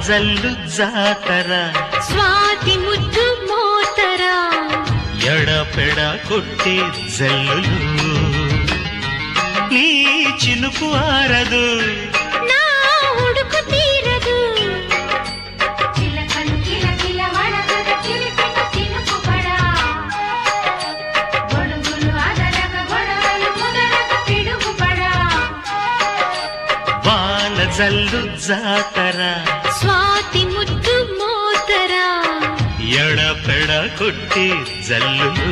జల్లు జాతర స్వాతి ముద్దు మోతర ఎడపెడ కొట్టే జల్లులు నీ చినుకు ఆరదు నా ఉడుకు తీరదు చిలకలు కిలకిల వడగద చిలిపిన చినుకు పడా గొడుగులు అదరగ గొడవలు ముదరగ పిడుగు పడా వాన జల్లు జాతర స్వాతి ముద్దు మోతర ఎడపెడ కొట్టే జల్లులు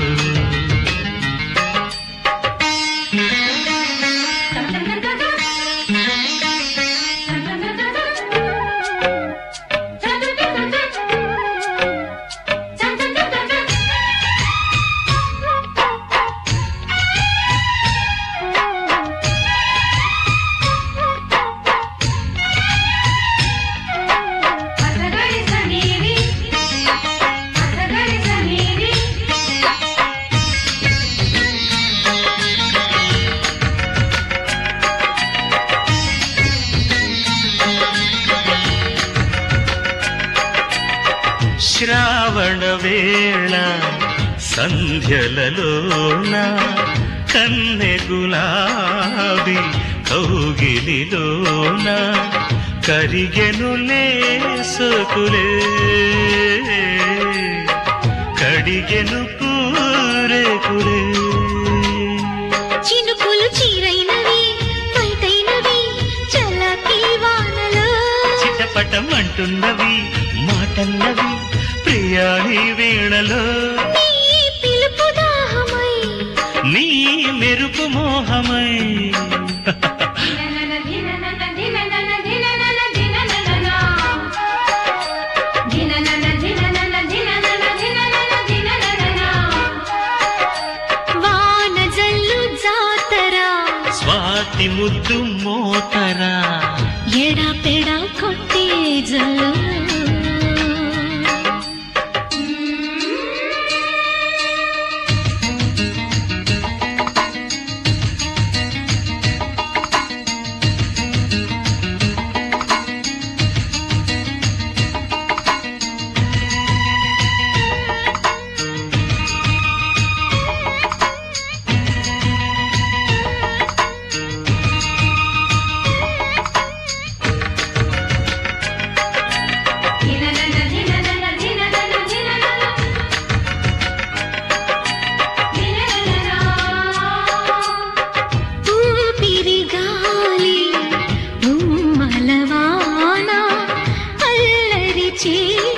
శ్రావణ వేళ సంధ్యలలోన కన్నె గులాబీ కౌగిలిలోన కరిగెనులే సోకులే కడిగెను పూరేకులే చినుకులు చీరైనవి బయటైనవి చల్లకి వానలో చిటపటం అంటున్నవి మాటన్నవి ప్రియాణి వీణలో నీ పిలుపు దాహమై నీ మెరుపు మోహమై వాన జల్లు జాతర స్వాతి ముద్దు మోతర ఎడపెడ కొట్టే జల్లు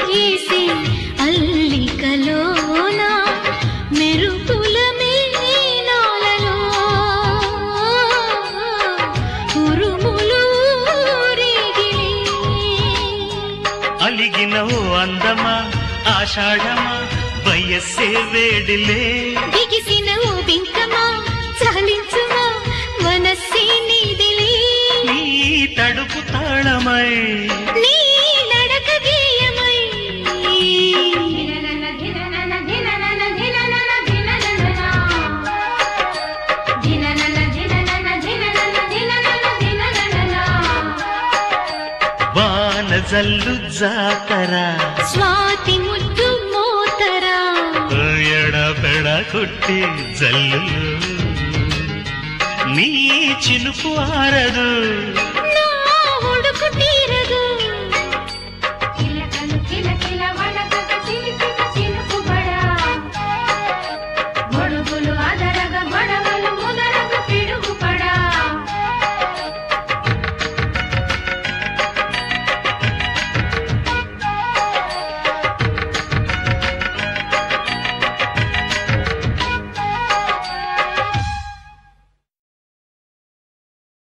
చేసి అల్లికలోన మెరుపుల మీనాలలో ఉరుములు రేగిలి అలిగిన ఓ అందమా ఆషాఢమా వయస్సే వేడిలే బిగిసిన ఓ బింకమా చాలించుమా మనస్సే నీదిలే నీ తడుపు తాళమై నీ నడక గేయమై వాన జల్లు జాతర స్వాతి ముద్దు మోతర ఎడపెడ కొట్టి జల్లులు నీ చినుకు ఆరదు